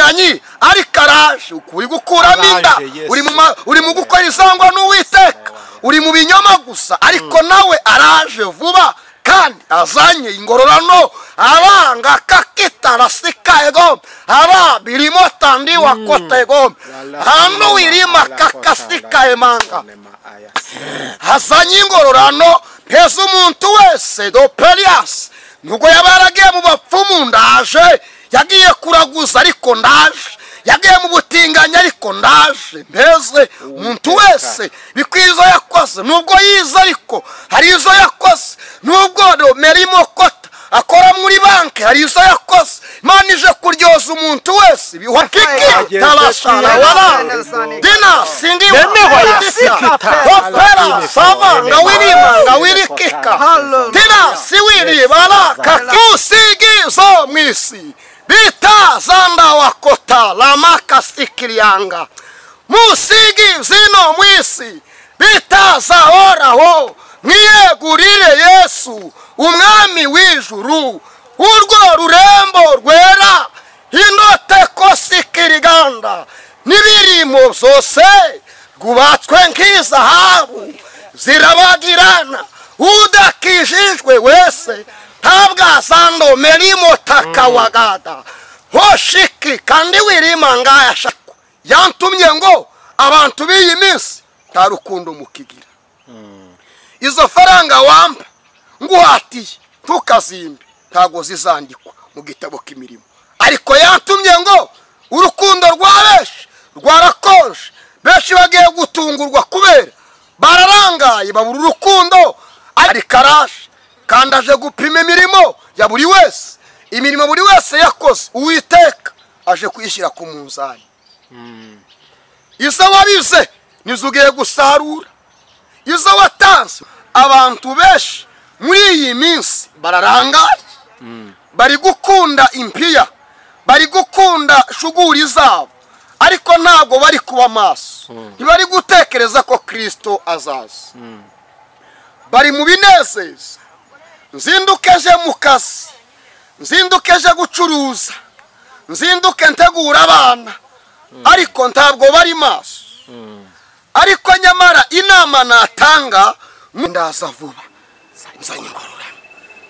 umutinganyi ariko araje uri gukuramo inda uri mu gukora isangwa n'Uwiteka uri mu binyoma gusa ariko nawe araje vuba kandi azanye ingororano abanga kakitara sikaego aba birimo tandi wakotego hano wirima kakasikae manga hazanye ingororano pesa umuntu wese do Pelias nugo yabaragiye mu bapfumu ndaje yagiye kuraguza ariko ndaje yagiye mu butinganya ariko ndaje mbeze umuntu wese bikwizo yakoze nubwo yiza ariko hari izo yakoze nubwo merimo kota akora muri banki hari izo yakoze Imana ije kuryoza umuntu wese bihokiki tabashara wala dina singi opera savanga wirikika dina siwiri bala kakusigi zo mwisi bita zanda wakota lamaka sikirianga musigi zino mwisi bita zahoraho mwiyegurire Yesu umwami w'ijuru urwo rurembo rwera inote ko sikiriganda n'ibirimo zose gubatswe nk'izahabu zirabagirana udakijijwe wese ntabwazando merimo takawagada hoshiki kandi wirima ngaya shako yantumye ngo abantu b'iyi minsi nta rukundo mukigira izo faranga wamba nguhatiye ntukazimbe ntago zizandikwa mu gitabo k'imirimo ariko yantumye ngo urukundo rwabeshi rwarakonje beshi bagiye gutungurwa kubera bararangaye babura urukundo ari karaje kandi aje gupima imirimo ya buri wese imirimo buri wese yakoze Uwiteka aje kuyishyira ku munzani izo wabize nizugiye gusarura izo watanze abantu beshi muri iyi minsi bararangaye bari gukunda impiya bari gukunda shuguri zabo ariko ntabwo bari kuba maso ntibari gutekereza ko Kristo azaza bari mu binezeza nzindukeje mu kazi nzindukeje gucuruza nzinduke ntegura abana ariko ntabwo bari maso ariko nyamara inama natanga ndaza vuba nzanye ingororano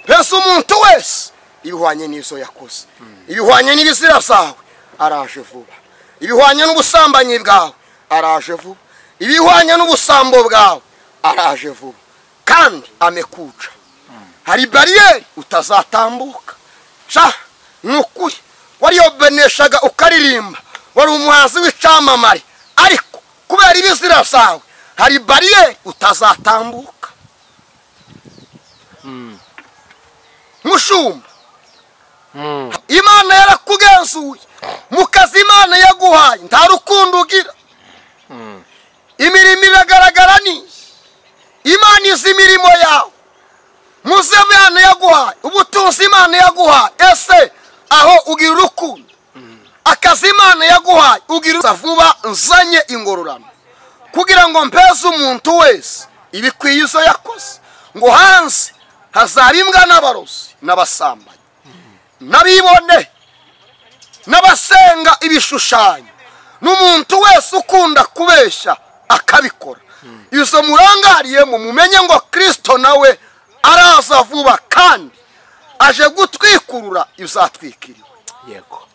pesa umuntu wese ibihwanye n'izo yakoze ibihwanye n'ibizira zawe araje vuba ibihwanye n'ubusambanyi bwawe araje vuba ibihwanye n'ubusambo bwawe araje vuba kandi amekuca hari bariyeri utazatambuka cha nukuri wariyobeneshaga ukaririmba wari umuhanzi w'icamamare ariko kubera ibizira zawe hari bariyeri utazatambuka mushumba Imana yarakugenzuye mu kazi Imana yaguhaye nta rukundo ugira imirimo iragaragara ni Imana izi imirimo yawe muze Imana yaguhaye ubutunzi Imana yaguhaye ese aho ugira urukundo akazi Imana yaguhaye ugira vuba nzanye ingororano kugira ngo mpeze umuntu wese ibikwiye izo yakoze ngo hanze hazabimbwa n'abarozi n'abasambanyi nabibone n'abasenga ibishushanyo n'umuntu wese ukunda kubesha akabikora izo murangariyemo mumenye ngo Kristo nawe araza vuba kandi aje gutwikurura izatwikiriwe yego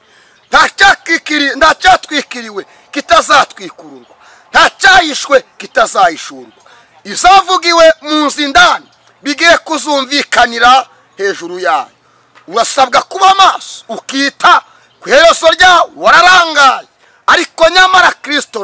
ndacyatwikiriwe kitazatwikururwa ntacyayishwe kitazayishurwa izavugiwe mu nzindani bigiye kuzumvikanira hejuru yayo urasabwa kuba maso ukita ku iherezo ryawe wararangaye ariko nyamara Kristo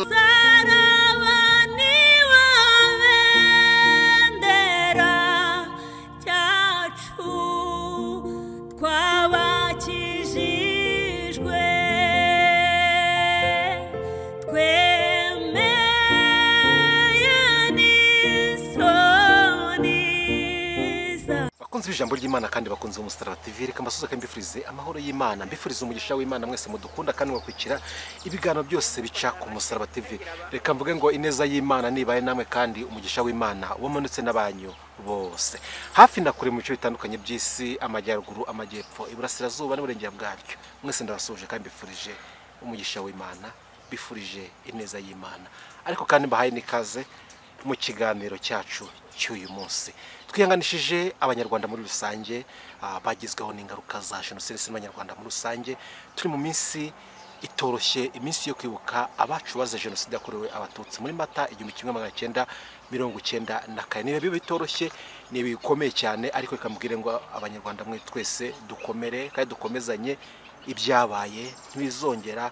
bakunze ijambo ry'Imana kandi bakunze umusaraba TV reka mbasuza kandi mbifurize amahoro y'Imana mbifurize umugisha w'Imana mwese mudukunda kandi mwakwikira ibiganiro byose bica ku musaraba TV reka mvuge ngo ineza y'Imana nibaye namwe kandi umugisha w'Imana wamanutse n'abanyu bose hafi na kure mu bice bitandukanye by'isi amajyaruguru amajyepfo iburasirazuba n'uburengera bwaryo mwese ndabasuje kandi mbifurije umugisha w'Imana, bifurije ineza y'Imana, ariko kandi mbahaye n'ikaze mu kiganiro cyacu cy'uyu munsi. Twihanganishije abanyarwanda muri rusange bagizweho n'ingaruka za jenoside n'abanyarwanda muri rusange. Turi mu minsi itoroshye, iminsi yo kwibuka abacu bazize jenoside yakorewe abatutsi muri Mata 1994. Ni bibi bitoroshye, ni bikomeye cyane, ariko ikamubwire ngo abanyarwanda mwe twese dukomere kandi dukomezanye. Ibyabaye ntibizongera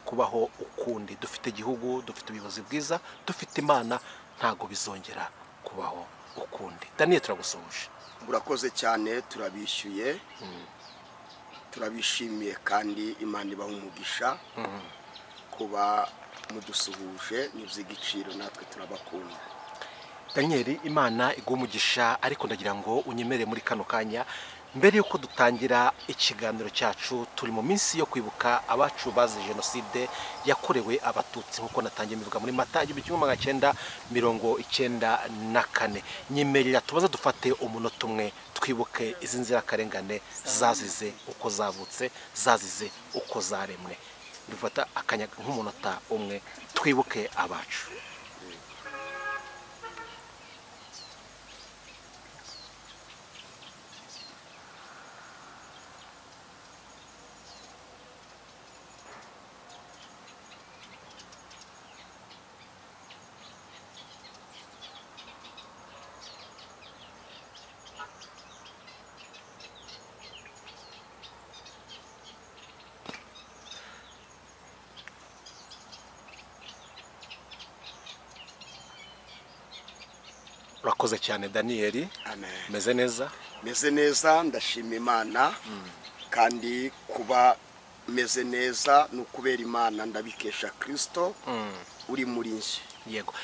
kubaho ukundi. Dufite igihugu, dufite ubuyobozi bwiza, dufite Imana, ntago bizongera kubaho ukundi. Daniel, turagusoje. Urakoze cyane, turabishyuye, turabishimiye kandi Imana ibaha umugisha kuba mudusuhuje n'iby'igiciro, natwe turabakunda. Daniel, Imana iguha umugisha, ariko ndagira ngo unyemere muri kano kanya mbere yuko dutangira ikiganiro cyacu. Turi mu minsi yo kwibuka abacu bazize jenoside yakorewe abatutsi, nkuko natangiye mbivuga, muri Mata 1994. Nyemerera tubaza dufate umunota umwe twibuke izi nzirakarengane zazize uko zavutse, zazize uko zaremwe. Dufata akanya nk'umunota umwe twibuke abacu. Urakoze cyane Daniel. Amen. Meze neza? Meze neza, ndashima Imana, kandi kuba meze neza no kubera Imana ndabikesha Kristo uri muri nje. Yego.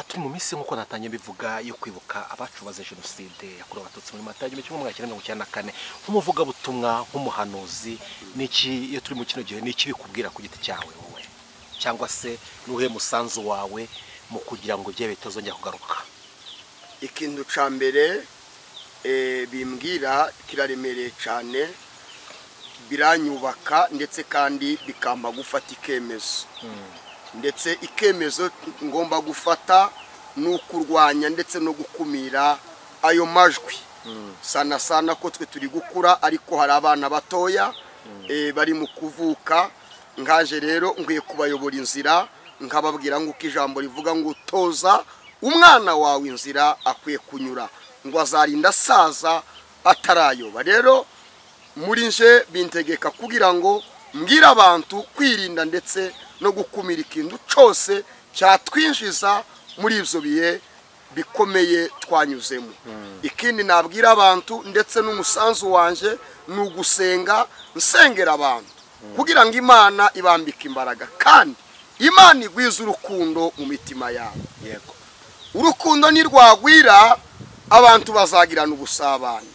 Turi mu minsi nkuko natangiye bivuga yo kwibuka abacu bazize jenoside yakorewe abatutsi muri Mata 1994. Nk'umuvuga butumwa, nk'umuhanuzi, niki iyo turi mu kino gihe, niki bikubwira ku giti cyawe wowe, cyangwa se nuhe musanzu wawe mu kugira ngo bye bitazongera kugaruka? Ikintu ca mbere bimbwira kiraremereye cyane, biranyubaka ndetse kandi bikamba gufata ikemezo. Ndetse ikemezo ngomba gufata n'ukurwanya ndetse no gukumira ayo majwi. Sana ko twe turi gukura, ariko hari abana batoya bari mu kuvuka. Ngaje rero nkwiye kubayobora inzira, nkababwira ngo ijambo rivuga ngo toza umwana wawe inzira akwiye kunyura, ngo azarinda saza atarayoba. Rero muri nje bintegeka kugira ngo mbwira abantu kwirinda ndetse no gukumira ikintu cyose cyatwinjiza muri ibyo bihe bikomeye twanyuzemo. Ikindi nabwira abantu ndetse n'umusanzu wanje ni ugusenga, nsengera abantu kugira ngo Imana ibambike imbaraga, kandi Imana igwiza urukundo mu mitima yabo. Yego. Urukundo nirwagwira abantu bazagirana ubusabane,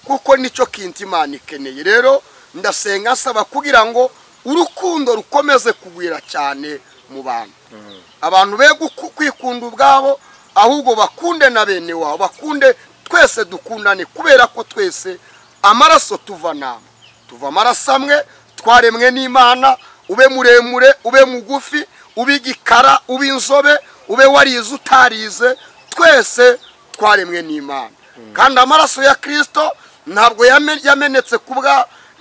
kuko nicyo kintu Imana ikeneye. Rero ndasenga nsaba kugira ngo urukundo rukomeze kugwira cyane mu bantu. Abantu be kwikunda ubwabo, ahubwo bakunde na bene wabo, bakunde, twese dukundane, kubera ko twese amaraso tuva amaraso amwe, twaremwe n'Imana. Ube muremure, ube mugufi, ube igikara, ube inzobe, ube warize utarize, twese twaremwe n'Imana. Kandi amaraso ya Kristo ntabwo yamenetse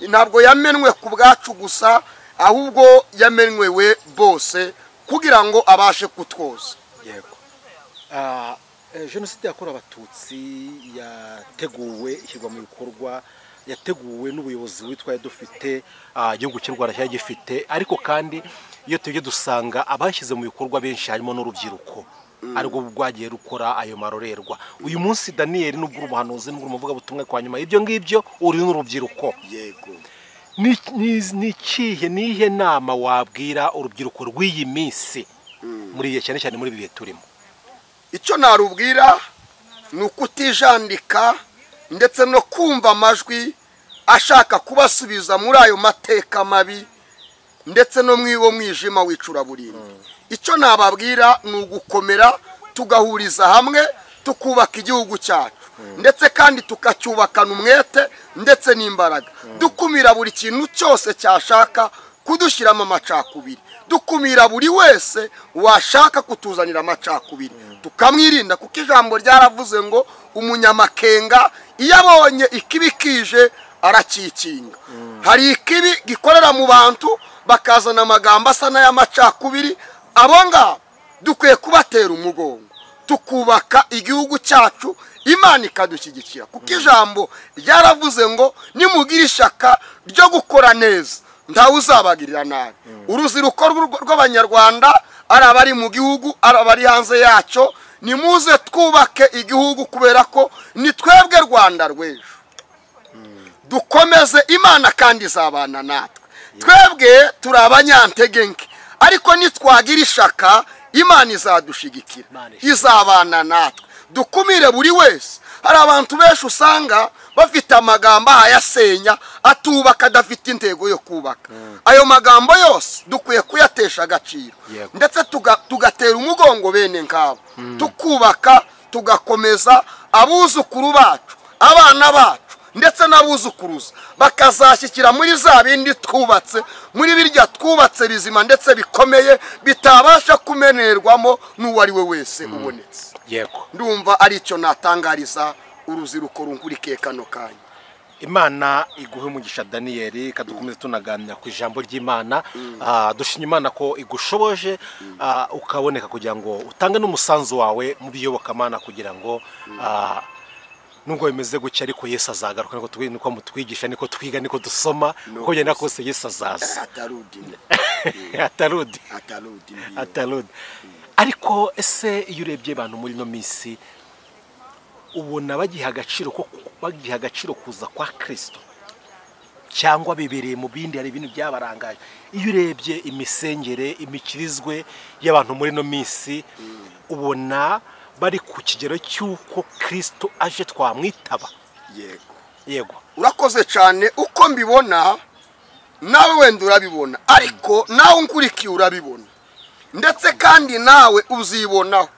ntabwo yamenwe ku bwacu gusa, ahubwo yamenwewe bose kugira ngo abashe kutwoza. Yego. Jenoside yakorewe abatutsi yateguwe, ishyirwa mu bikorwa, yateguwe n'ubuyobozi witwaye dufite, igihugu cy'u Rwanda cyari gifite, ariko kandi iyo tujye dusanga abashyize mu bikorwa benshi harimo n'urubyiruko, ariko bwagiye rukora ayo marorerwa. Uyu munsi Daniel, nubwo umuhanuzi, nubwo umuvuga butumwa, kwa nyuma ibyo ngibyo uri n'urubyiruko. Yego. Nihe nama wabwira urubyiruko rw'iyi minsi muri igihe cyane cyane muri ibi bihe turimo? Icyo narubwira ni ukutijandika ndetse no kumva amajwi ashaka kubasubiza muri ayo mateka mabi ndetse no mwiwo mwijima wicuraburindi. Icyo nababwira ni ugukomera, tugahuriza hamwe, tukubaka igihugu cyacu, ndetse kandi tukacyubakana umwete ndetse n'imbaraga, dukumira buri kintu cyose cyashaka kudushyiramo amacakubiri, dukumira buri wese washaka kutuzanira amacakubiri, tukamwirinda, kuko ijambo ryaravuze ngo umunyamakenga iyo abonye ikibi kije arakikinga. Hari ikibi gikorera mu bantu bakazana amagambo asa n'ay'amacakubiri, abo ngabo dukwiye kubatera umugongo, tukubaka igihugu cyacu, Imana ikadushyigikira, kuko ijambo ryaravuze ngo nimugira ishaka ryo gukora neza ntawe uzabagirira nabi. Uruziruko rw'abanyarwanda, ari abari mu gihugu ari abari hanze yacyo, nimuze twubake igihugu, kubera ko ni twebwe Rwanda rw'ejo. Dukomeze, Imana kandi izabana natwe. Twebwe turi abanyantegenke, ariko nitwagira ishaka Imana izadushigikira, izabana natwe. Dukumire buri wese. Hari abantu benshi usanga bafite amagambo ayasenya, atubaka, adafite intego yo kubaka. Ayo magambo yose dukwiye kuyatesha agaciro, ndetse tugatera umugongo bene nkabo, tukubaka, tugakomeza abuzukuru bacu, abana bacu, ndetse n'abuzukuruza bakazashyikira muri za bindi twubatse, muri birya twubatse bizima ndetse bikomeye, bitabasha kumenerwamo n'uwo ari we wese ubonetse. Yego, ndumva ari cyo natangariza uruziruko runkurikiye kano kanya. Imana iguhe umugisha Daniel, kadukomeze tunaganira ku ijambo ry'Imana. Dushimye Imana ko igushoboje ukaboneka kugira ngo utange n'umusanzu wawe mu biyobokamana, kugira ngo nubwo bimeze gutya ariko Yesu azagaruka, niko mutwigisha, niko twiga, niko dusoma, uko genda kose Yesu azaza. Atarudi. Ariko ese iyo urebye abantu muri no minsi, ubona bagiha agaciro kuza kwa Kristo, cyangwa bibereye mu bindi, hari ibintu byabarangaje? Iyo urebye imisengere, imikirizwe y'abantu muri no minsi, ubona bari ku kigero cy'uko Kristo aje twamwitaba? Yego, urakoze cyane. Uko mbibona nawe wenda urabibona, ariko nawe unkurikiye urabibona, ndetse kandi nawe uzibonaho.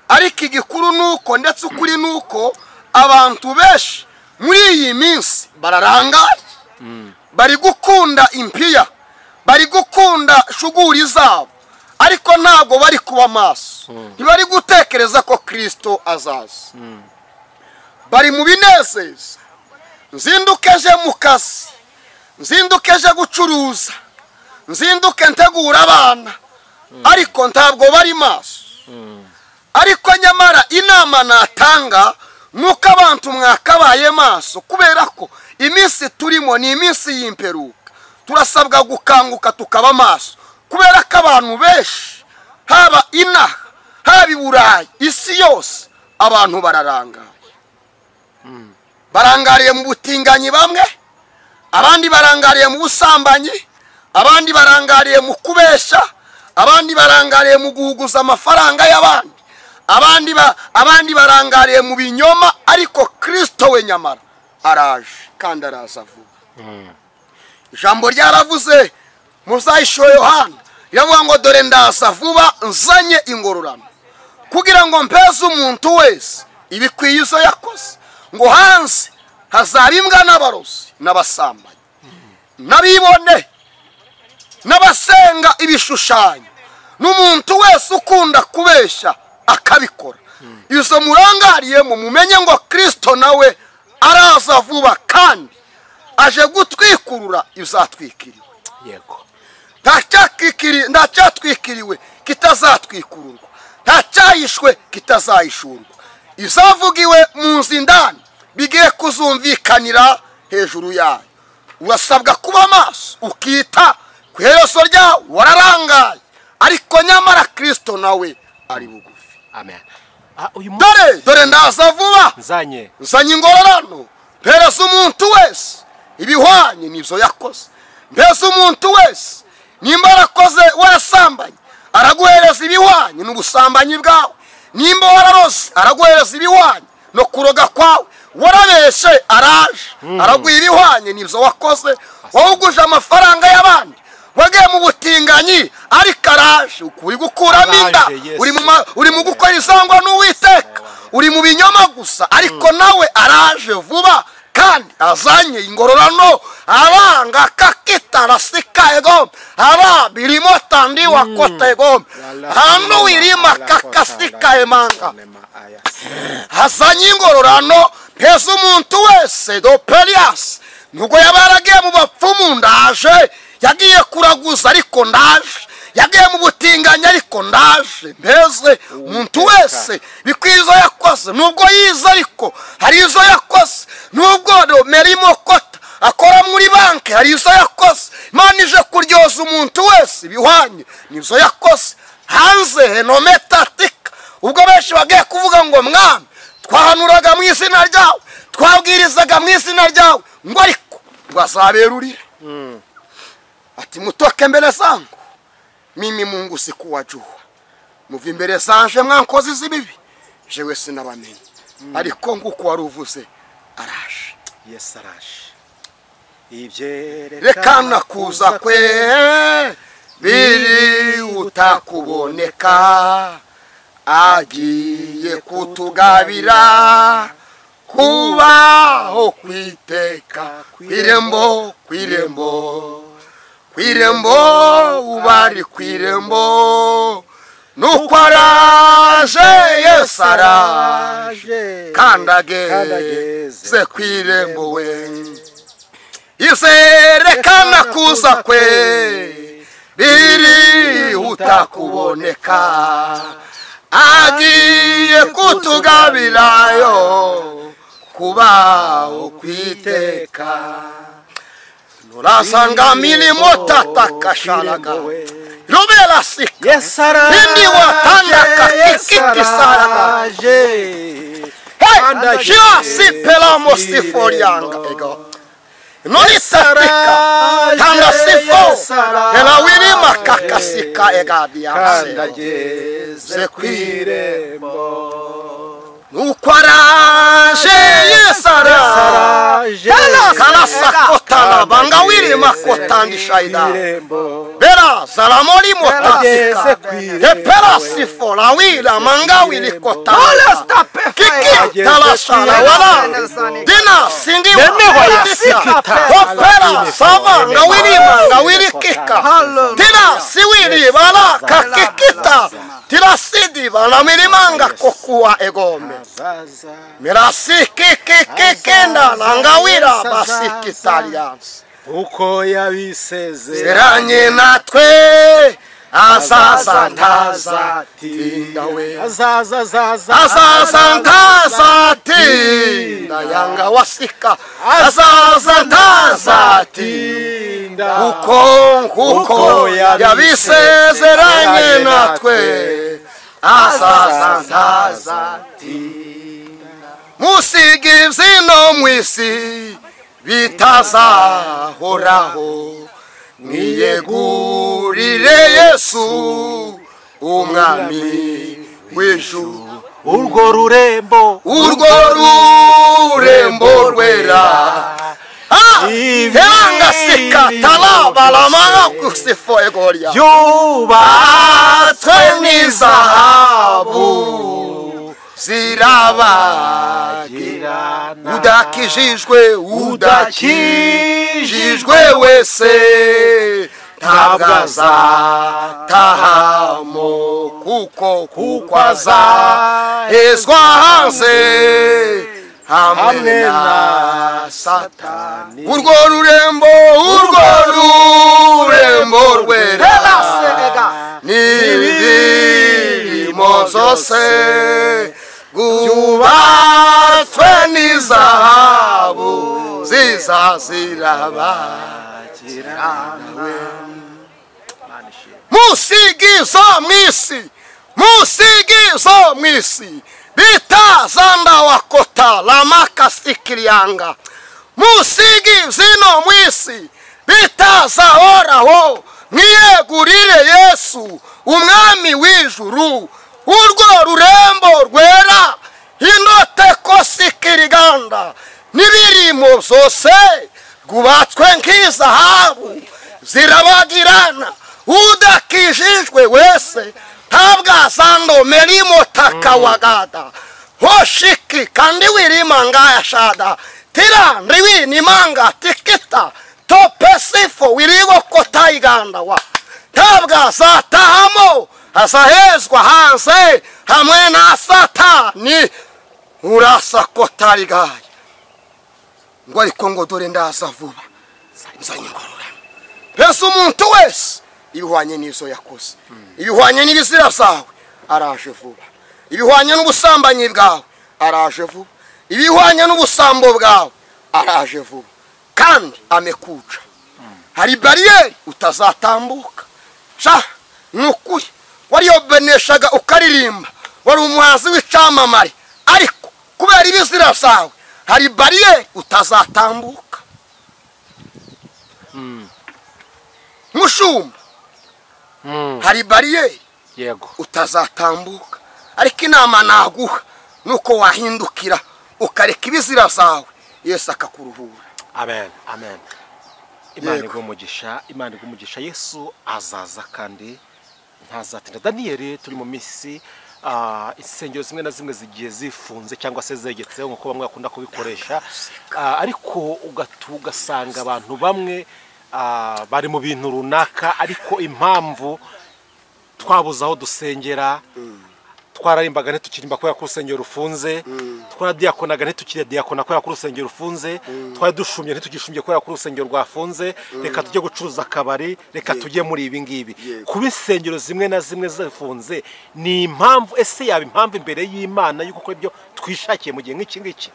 Ariko igikuru nuko, ndetse ukuri nuko, abantu benshi muri iyi minsi bararangaye, bari gukunda impiya, bari gukunda shuguri zabo, ariko ntabwo bari kuba maso, ntibari gutekereza ko Kristo azaza. Bari mu binezeza, nzindukeje mu kazi, nzindukeje gucuruza, nzinduke ntegura abana, ariko ntabwo bari maso. Ariko nyamara inama natanga nuko abantu mwakabaye maso, kubera ko iminsi turimo ni iminsi y'imperuka. Turasabwa gukanguka tukaba maso, kubera ko abantu benshi, haba inaha, haba i Burayi, isi yose, abantu bararangaye. Barangariye mu butinganyi bamwe, abandi barangariye mu busambanyi, abandi barangariye mu kubesha, abandi barangariye mu guhuguza amafaranga y'abandi, abandi barangariye mu binyoma. Ariko Kristo we nyamara araje, kandi araza vuba. Ijambo ryaravuze mu Zahisho Yohana, riravuga ngo dore ndaza vuba, nzanye ingororano, kugira ngo mpeze umuntu wese ibikwiye izo yakoze. Ngo hanze hazaba imbwa n'abarozi n'abasambanyi n'abibone n'abasenga ibishushanyo, n'umuntu wese ukunda kubesha akabikora. Izo murangariyemo mumenye ngo Kristo nawe araza vuba, kandi aje gutwikurura izatwikiriwe. Yego, ntacyatwikiriwe kitazatwikururwa, ntacyahishwe kitazahishurwa. Izavugiwe mu nzindani bigiye kuzumvikanira hejuru yayo. Urasabwa kuba maso, ukita ku iherezo ryawe. Wararangaye, ariko nyamara Kristo nawe ari bugufi. Amen. Dore ndaza vuba, nzanye ingororano, mpereza umuntu wese ibihwanye n'ibyo yakoze. Mbese umuntu wese nimba warakoze warasambanye, araguhereza ibihwanye n'ubusambanyi bwawe. Nimba wararoze, araguhereza ibihwanye no kuroga kwawe. Warabeshe, araje araguha ibihwanye n'ibyo wakoze. Wahuguje amafaranga y'abandi, wagiye mu butinganyi, ariko araje uri gukuramo inda, uri mu gukora isangwa n'Uwiteka, uri mu binyoma gusa, ariko nawe araje vuba, kandi azanye ingororano aranga kakitarasika egome ara birimo tandi wakota egome hano wirima kakasika emanga azanye ingororano pesa umuntu wese do Pelias nuko yabaragiye mu bapfumu ndaje yagiye kuraguza ariko ndaje yagiye mu butinganya ariko ndaje mbese umuntu wese bikwizo yakoze nubwo yiza ariko hari izo yakoze nubwo do merimo kota akora muri banke hari izo yakoze Imana ije kuryoza umuntu wese bihwanye nizo yakoze hanze henometatika ubwo benshi bagiye kuvuga ngo mwami twahanuraga mu izina ryawe twabwirizaga mu izina ryawe ngo ariko azaberurire ati mutoke mbele zangu mimi Mungu sikuwajua muvi imbere zanje mwankozi zibibi jewe sinabamenye ariko nguko waruvuze araje Yesu araje ibyerekana kuza kwe biri utakuboneka agiye kutugabira kubaho kwiteka kwirembo ubari kwirembo nuko araje Yesu araje kandageze kwirembo we izerekana kuza kwe biri utakuboneka agiye kutugabirayo kubaho kwiteka nurasanga milimo tatakasharaga rubela sika hindi watandaka kikikisaraga jia sipela mosiforianga ego noni satika tanda sifo ela wirima kakasika egabia nukwaraje Yesu araje kana sakotana bangawiri makotandi shaida bera zalamoli motasika epera sifo la wila mangawili kotanda kiki talashala wala dina singi watisika opera sava ngawili kika dina siwili wala kakikita tira sidi wala milimanga kokuwa egome mirasiki kikikenda nangawira basiki Italians uko yabiseze seranye natwe azaza ntaza tindawe azaza ntaza tinda yanga wasika azaza ntaza tinda uko yabisezeranye natwe azaza ntaza tinda musigize no mwisi bitazahoraho niyegurire Yesu umwami w'ijuru urwo rurembo rwera teranga sika talaba la manga kusifo egoria yubatswe n'izahabu zirabagirana udakijijwe wese ntabwo azatahamo kuko azahezwa hanze hamwe na Satani urwo rurembo rwera n'imirimo zose gubatswe n'izahabu zirabagirana musigizo mwisi bitazanda wakota lamaka sikirianga musigizo mwisi bitazahoraho mwiyegurire Yesu umwami w'ijuru urwo rurembo rwera inote kosikiriganda n'ibirimo zose gubatswe nk'izahabu zirabagirana udakijijwe wese ntabwo azandomera imotaka wagada hoshiki kandi wirima ngaya shada tira ndiwi ni manga tikita topesifo wirigo kotayiganda wa tabwa satahamo asahezwa hanze hamwe na satani urasa kotarigaye ngo ariko ngo dore ndaza vuba nzanye ingororano pese umuntu wese ibihwanye n'izo yakoze ibihwanye n'ibizira byawe araje vuba ibihwanye n'ubusambanyi bwawe araje vuba ibihwanye n'ubusambo bwawe araje vuba kandi amekuca hari bariyeri utazatambuka sha nukuri wariyobeneshaga ukaririmba wari umuhanzi w'icamamare ariko kubera ibizira byawe hari bariyeri utazatambuka mushumba hari bariyeri yego utazatambuka ariko inama naguha nuko wahindukira ukareka ibizira byawe Yesu akakuruhura. Amen, amen. Imana igumugisha Yesu azaza kandi ntazatinda. Daniel turi mu misi insengero zimwe na zimwe zigiye zifunze cyangwa se zegetseho nko bamwe bakunda kubikoresha ariko ugasanga abantu bamwe bari mu bintu runaka ariko impamvu twabuze aho dusengera twararimbaga ntitukirimba kubera ko urusengero rufunze twaradiyakonaga ntitukiradiakona kubera ko urusengero rufunze twaradushumye ntitugishumbye kubera ko urusengero rwafunze reka tujye gucuruza akabari reka tujye muri ibi ngibi kuba insengero zimwe na zimwe zifunze ni impamvu ese yaba impamvu imbere y'Imana yuko ko ibyo twishakiye mu gihe nk'iki ngiki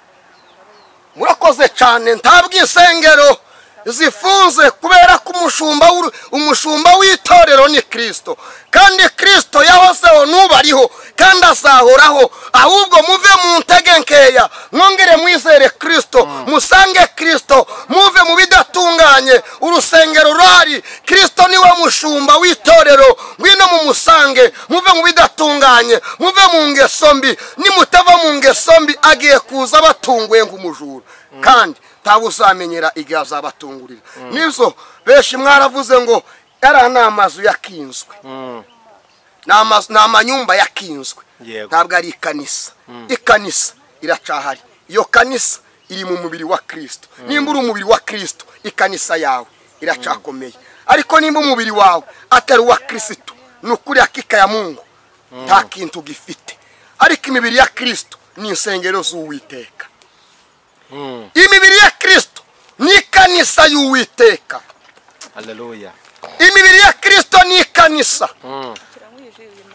murakoze cyane ntabwo insengero zifunze kubera ko umushumba w'itorero ni Kristo kandi Kristo yahozeho n'ubariho kandi azahoraho ahubwo muve mu ntege nkeya mwongere mwizere Kristo musange Kristo muve mu bidatunganye urusengero rwari Kristo niwe mushumba w'itorero ngwino mu musange muve mu bidatunganye muve mu ngeso mbi nimutava mu ngeso mbi agiye kuza batunguye nk'umujura kandi tabuzamenyera igihe azabatungurira nizo beshi mwaravuze ngo era namazu yakinzwe namanyumba yakinzwe ntabwo ari ikanisa ikanisa iracahari iyo kanisa iri mu mubiri wa Kristo nimba uri umubiri wa Kristo ikanisa yawe iracakomeye ariko nimba umubiri wawe atari wa Kristo nukuri akika ya Mungu nta kintu gifite ariko imibiri ya Kristo ni insengero z'Uwiteka imibiri ya Kristo ni kanisa y'Uwiteka. Haleluya. Imibiri ya Kristo ni kanisa.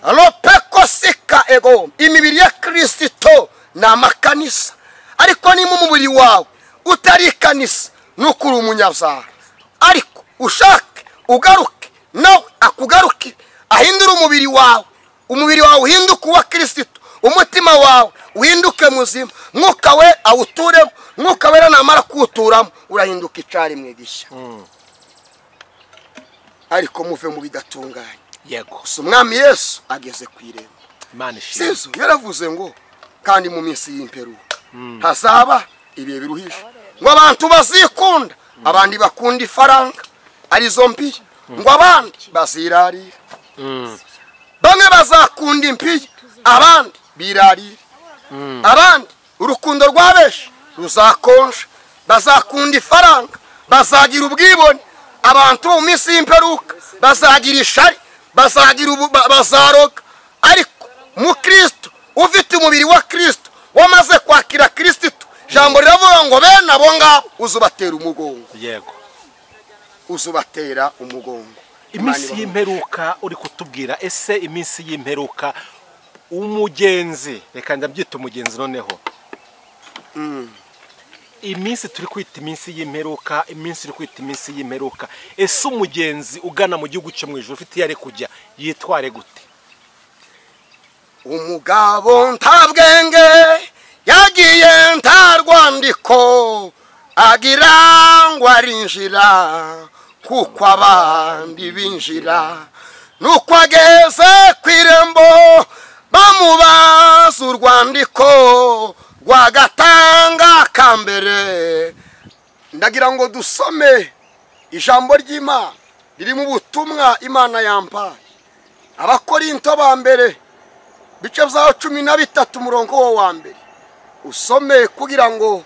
Alopeko sika ego. Imibiri ya Kristo na makanisa. Ariko ni mu mubiri wawe utari kanisa nukuri umunyabyaha. Ariko ushake ugaruke nawe akugaruke ahindura umubiri wawe uhinduke uwa Kristo umutima wawe uhinduke muzima mwuka we awuturemo mwuka wera namara kuturamo urahinduka icari mwigisha ariko muve mu bidatunganye yego umwami Yesu ageze kwirembo Imana ishimwe Yesu yaravuze ngo kandi mu minsi y'imperuka hazaba ibihe biruhije ngo abantu bazikunda abandi bakunda ifaranga arizo mbi ngo abandi bazirarira bamwe bazakunda impi abandi birarira abandi urukundo rwabeshi ruzakonje bazakunda ifaranga bazagira ubwibone abantu mu minsi y'imperuka bazagira ishari bazaroga ariko mu Kristo ufite umubiri wa Kristo wamaze kwakira Kristo jambo riravuga ngo bene abo ngabo uzubatera umugongo yego uzubatera umugongo iminsi y'imperuka uri kutubwira ese iminsi y'imperuka umugenzi reka ndabyita umugenzi noneho iminsi turi kwita iminsi y'imperuka iminsi iri kwita iminsi y'imperuka ese umugenzi ugana mu gihugu cyo mu ijuru ufite yare kujya yitware gute umugabo nta bwenge yagiye nta rwandiko agira ngo arinjira kuko abandi binjira nuko ageze ku irembo bamubaza urwandiko rwagatanga kambere ndagira ngo dusome ijambo ry'Imana riri mu butumwa Imana yampaye Abakorinto ba mbere bice bya 13 murongo wa mbere usome kugira ngo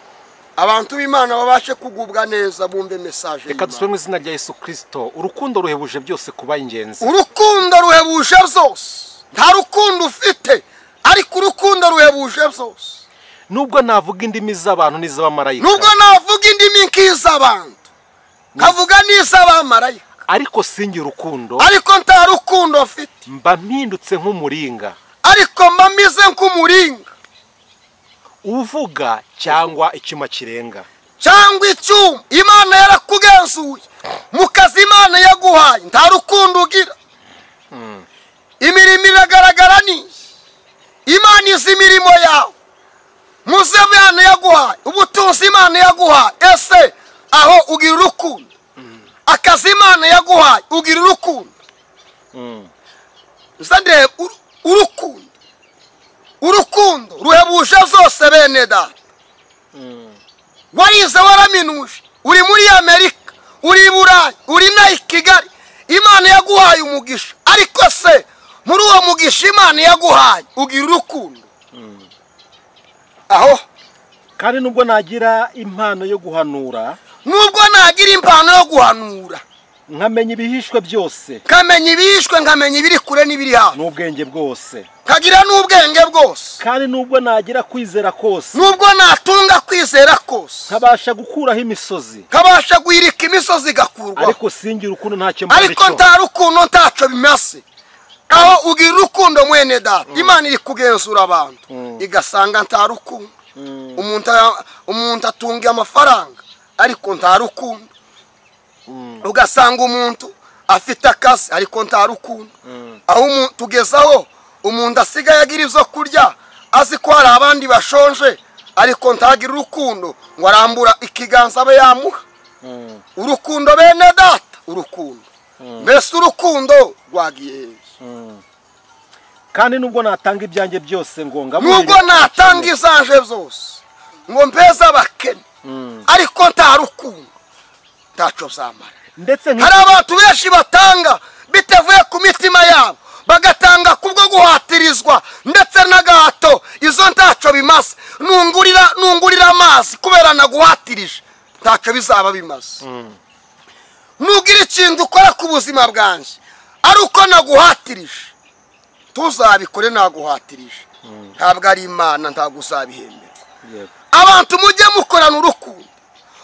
abantu b'Imana babashe kugubwa neza bumve message. Reka dusubire mu izina rya Yesu Kristo. Urukundo ruhebuje byose kuba ingenzi. Urukundo ruhebuje byose. Nta rukundo ufite ariko urukundo ruhebuje byose. Nubwo navuga indimi z'abantu n'iz'abamarayika. Nubwo navuga indimi nk'iz'abantu. Kavuga n'iz'abamarayika. Ariko singi urukundo. Ariko nta rukundo mfite. Mba mpindutse nk'umuringa. Ariko mba mize nk'umuringa. Uvuga cyangwa icyuma kirenga. Cyangwa icyuma Imana yarakugenzuye. Mu kazi Imana yaguhaye nta rukundo ugira. Imirimo iragaragara ni Imana izi imirimo yawe. Muze Imana yaguhaye, ubutunzi Imana yaguhaye, ese aho ugira urukundo. Akazi Imana yaguhaye ugira urukundo. Zande urukundo. Urukundo ruhebuje zose bene data. Warize waraminuje, uri muri Amerika, uri i Burayi, uri na Kigali. Imana yaguhaye umugisha, ariko se muri uwo mugisha Imana yaguhaye ugira urukundo. Aho kandi nubwo nagira impano yo guhanura, nkamenya ibihishwe byose, nkamenya ibiri kure n'ibiri hafi, n'ubwenge bwose, kagira n'ubwenge bwose, kandi nubwo nagira kwizera kose, nubwo natunga kwizera kose, nkabasha gukuraho imisozi, nkabasha guhirika imisozi gakurwa, ariko singira urukundo ntacyo mbona, ariko nta rukundo ntacyo bimase. Aho ugira urukundo mwene data, Imana iri kugenzura abantu igasanga nta rukundo. Umuntu atunga amafaranga ariko nta rukundo. Ugasanga umuntu afite akazi ariko nta rukundo. Aho tugezaho umuntu asigaye agira izo kurya azi ko hari abandi bashonje ariko ntagira urukundo ngo arambura ikiganza abe yamuha. Urukundo bene data, urukundo mbese urukundo rwagiye. Kandi nubwo natanga ibyanjye byose ngo ngamurire, nubwo natanga izanje zose ngo mpeze abakene, ariko nta rukundo ntaco zamara. Ndetse hari abantu benshi batanga bitevuye ku mitima yabo, bagatanga kubwo guhatirizwa ndetse n'agahato. Izo ntaco bimaze. Nungurira amazi kubera naguhatirije, ntaco bizaba bimaze. Nugira ikintu ukora ku buzima bwanje ari uko naguhatirije, tuzabikore naguhatirije. Ntabwo ari Imana, ntabwo uzabihembera. Abantu mujye mukorana urukundo.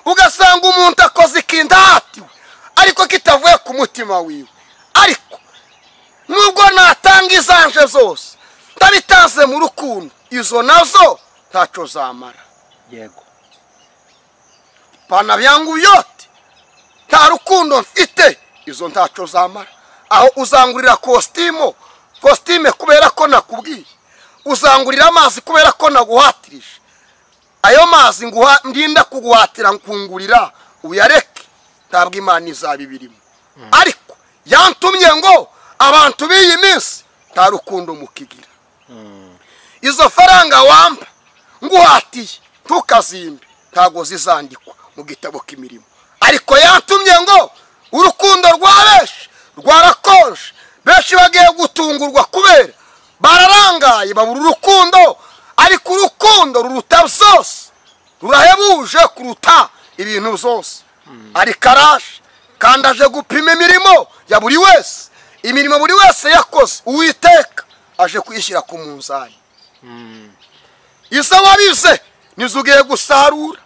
Ugasanga umuntu akoze ikintu ahatiwe ariko kitavuye ku mutima wiwe, ariko nubwo natanga izanje zose ndabitanze mu rukundo, izo nazo ntaco zamara. Yego, pana byangu byote nta rukundo mfite, izo ntaco zamara. Aho uzangurira kostime kubera ko nakubwiye, uzangurira amazi kubera ko naguhatirije. Ayo mazi ndinda kuguhatira nkungurira uyareke, ntabwo Imana izabibirimo. Ariko yantumye ngo abantu b'iyi minsi nta rukundo mukigira. Izo faranga wamba nguhatiye ntukazimbe, ntago zizandikwa mu gitabo k'imirimo. Ariko yantumye ngo urukundo rwabeshi rwarakonje, benshi bagiye gutungurwa kubera bararangaye babura urukundo. Ariko urukundo ruruta byose, rurahebuje kuruta ibintu byose. Ariko araje kandi aje gupima imirimo ya buri wese. Imirimo buri wese yakoze Uwiteka aje kuyishyira ku munzani. Izo wabize nizo ugiye gusarura.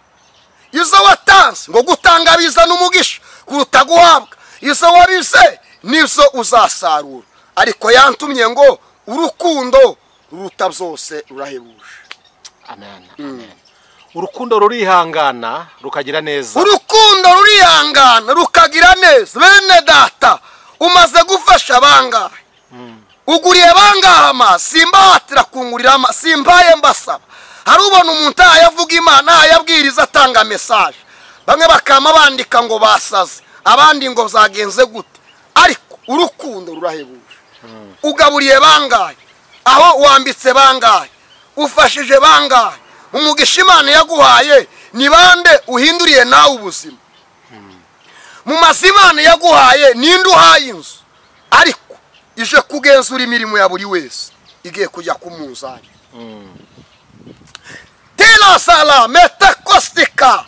Izo watanze ngo gutanga bizana umugisha kuruta guhabwa, izo wabize nizo uzasarura. Ariko yantumye ngo urukundo ruruta byose, rurahebuje. Amen, amen. Urukundo rurihangana rukagira neza. Urukundo rurihangana rukagira neza. Bene data, umaze gufasha bangahe? Uguriye bangahe amazi? Simbahatira kungurira amazi, simbaye mbasaba. Hari ubona umuntu ayavuga Imana, ayabwiriza atanga message. Bamwe bakama bandika ngo basaze, abandi ngo zagenze gute. Ariko urukundo rurahebuje. Ugaburiye bangahe? Aho wambitse bangahe? Ufashije bangahe? Umugisha Imana yaguhaye ni bande uhinduriye nawe ubuzima? Mu mazimana yaguhaye ninde uhaye inzu? Ariko ije kugenzura imirimo ya buri wese, igiye kujya ku munzani. tila sala metakostika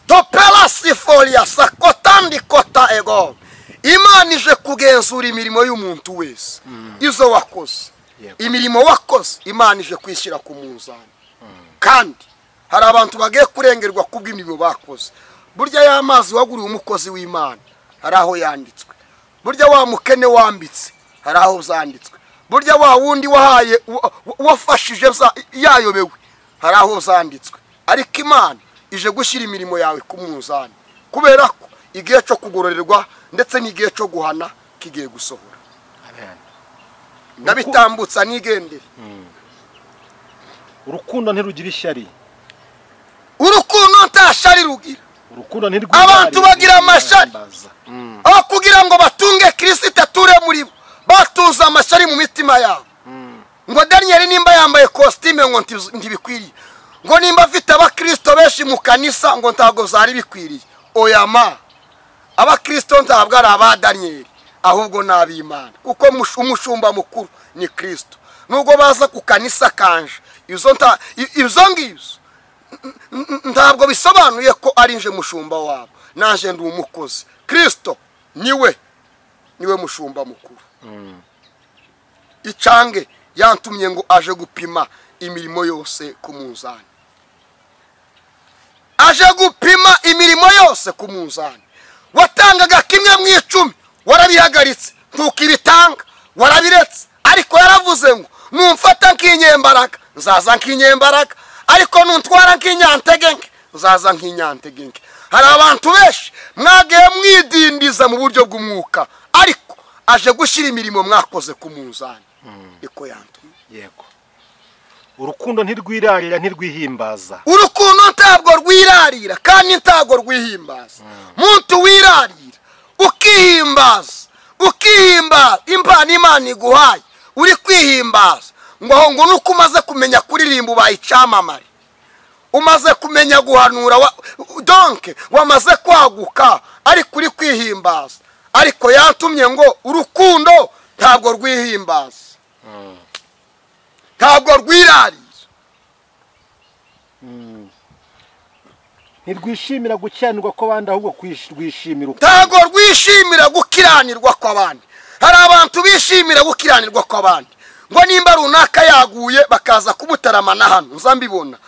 topela sifolia sakotandi kota ego. Imana ije kugenzura imirimo y'umuntu wese izo wakoze. Imirimo wakoze Imana ije kwishyira ku munzani. Kandi hari abantu bagiye kurengerwa kubw'imirimo bakoze. Burya y'amazi waguriye umukozi w'Imana hari aho yanditswe. Burya wa mukene wambitse hari aho zanditswe. Burya wa wundi wahaye wafashije yayobewe hari aho zanditswe. Ariko Imana ije gushyira imirimo yawe ku munzani, kubera ko igihe cyo kugororerwa ndetse n'igihe cyo guhana kigiye gusohora. Amen. Ndabitambutsa nigendere. Urukundo ntirugira ishyari. Urukundo ntashari rugira. Urukundo ntirwira. Abantu bagira amashari. Aho kugira ngo batunge Kristo ature muri bo, batuza amashari mu mitima yabo. Ngo Daniel nimba yambaye costume ngo ntibikwiriye. Ngo nimba afite abakristo benshi mu kanisa ngo ntago zari bikwiriye. Oyama abakristo ntabwo ari aba Daniel, ahubwo n'ab'Imana, kuko umushumba mukuru ni Kristo. Nubwo baza ku kanisa kanje izo ngibyo ntabwo bisobanuye ko ari nje mushumba wabo, naje ndi umukozi. Kristo niwe mushumba mukuru. Icyange yantumye ngo aje gupima imirimo yose ku munzani. Aje gupima imirimo yose ku munzani. Watangaga kimwe mu 10 warabihagaritse, ntukibitanga warabiretse, ariko yaravuze ngo numfata nk'inyembaraga nzaza nk'inyembaraga, ariko nuntwara nk'inyantegenge nzaza nk'inyantegenge. Hari abantu benshi mwagiye mwidindiza mu buryo bw'umwuka, ariko aje gushyira imirimo mwakoze ku munzani. Iko yantumye. Yego. Urukundo ntirwirarira ntirwihimbaza. Urukundo ntabwo rwirarira kandi ntabwo rwihimbaza. Muntu wirarira ukihimbaza impano Imana iguhaye uri kwihimbaza ngo nuko umaze kumenya kuririmba ubaye icyamamare, umaze kumenya guhanura donc wamaze kwaguka, ariko uri kwihimbaza. Ariko yantumye ngo urukundo ntabwo rwihimbaza, ntabwo rwirarira. Ntirwishimira gukiranirwa kw'abandi, ahubwo rwishimira. Ntabwo rwishimira gukiranirwa kw'abandi. Hari abantu bishimira gukiranirwa kw'abandi, ngo nimba runaka yaguye bakaza kumutaramana hano nzambibona,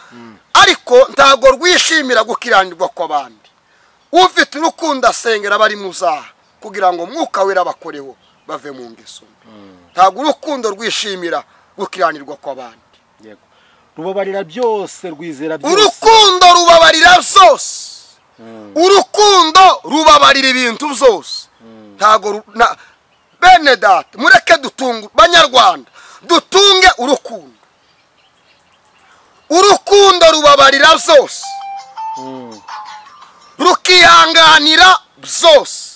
ariko ntabwo rwishimira gukiranirwa kw'abandi. Ufite urukundo asengera bari muzaha kugira ngo Mwuka Wera bakoreho bave mu ngeso. Ntabwo urukundo rwishimira gukiranirwa kw'abandi. Yego. Rubabarira byose, rwizera byose. Urukundo rubabarira byose. Urukundo rubabarira ibintu byose. Ntago bene data mureke dutunge banyarwanda dutunge urukundo. Urukundo rubabarira byose. Rukihanganira byose.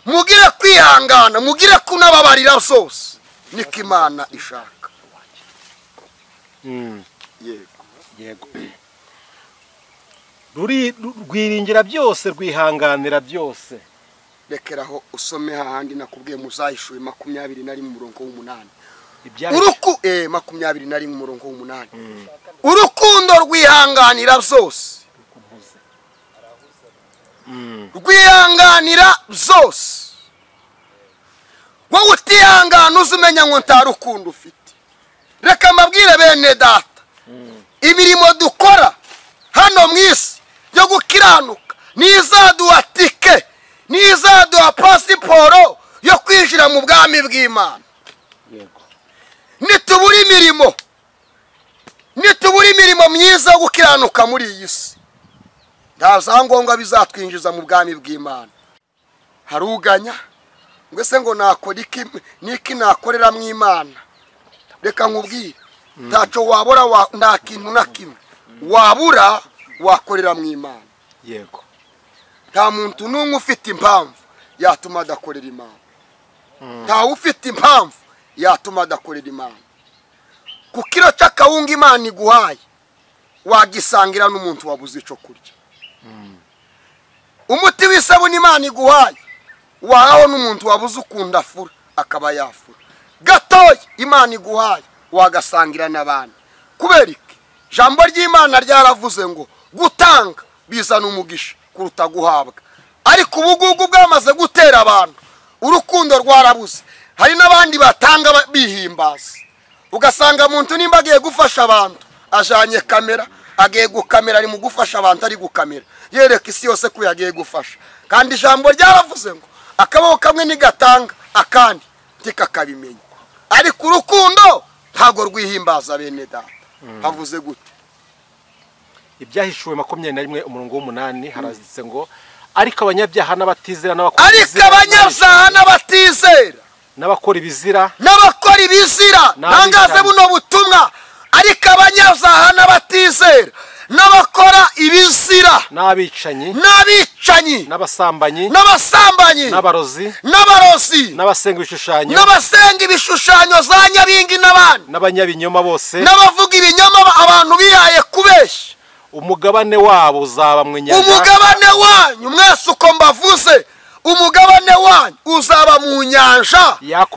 Mugire kwihangana, mugire kunababarira byose. Niko Imana ishaka. Yego. Rwiringira byose, rwihanganira byose. Rekeraho usome hahandi nakubwiye muzahishuye 21:8. Uruku 21:8. Urukundo rwihanganira byose. Rwihanganira byose. Wowe utihangana uzumenya ngo nta rukundo ufite. Reka mbabwire bene data, imirimo dukora hano mwisi yo gukiranuka nizaduha tike, nizaduha pasiporo yo kwinjira mu bwami bw'Imana. Yego. Nitubura imirimo myiza yo gukiranuka muri iyi si, nta zangombwa bizatwinjiza mu bwami bw'Imana. Haruganya ngwese ngo nakora iki nakorera mu Imana. Reka nkubwire, ntaco wabura nta kintu na kimwe wabura wakorera mu Imana. Yego. Nta muntu n'umwe ufite impamvu yatuma adakorera Imana. Nta ufite impamvu yatuma adakorera Imana. Ku kiro cy'akawunga Imana iguhaye wagisangira n'umuntu wabuze ico kurya. Umuti w'isabuni Imana iguhaye wahaho n'umuntu wabuze ukunda fura akaba yafura. Gatoya Imana iguhaye wagasangira n'abandi. Kubera iki jambo ry'Imana ryaravuze ngo gutanga bizana umugisha kuruta guhabwa, ariko ubugugu bwamaze gutera abantu, urukundo rwarabuze. Hari n'abandi batanga bihimbaza, ugasanga muntu nimba agiye gufasha abantu ajanye kamera, agiye gukamera, ari mu gufasha abantu ari gukamera, yereka isi yose ko yagiye gufasha. Kandi ijambo ryaravuze ngo akaboko kamwe nigatanga akandi ntikakabimenya, ariko urukundo ntago rwihimbaza bene data. Havuze gute? Ibyahishuwe 21:8 harazitse ngo ariko abanyabyaha n'abatizera n'abakora ibizira nangaze buno butumwa, ariko abanyabyaha n'abatizera n'abakora ibizira n'abicanyi n'abasambanyi n'abarozi n'abasenga ibishushanyo za nyabingi n'abanyabinyoma bose n'abavuga ibinyoma, abantu bihaye kubeshya, umugabane wabo uzaba mwinyanja. Umugabane wanyu mwese uko mbavuze, umugabane wanyu uzaba mu nyanja yaka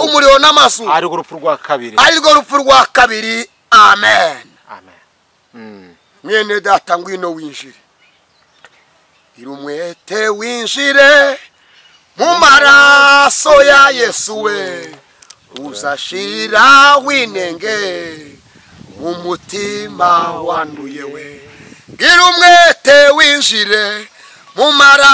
umuriro n'amazuba, ari rwo rupfu rwa kabiri. Amen. Mwene data ngwino winjire, gira umwete winjire mu maraso ya Yesu we, uzashira winenge umutima wanduye we. Gira umwete winjire mu maraso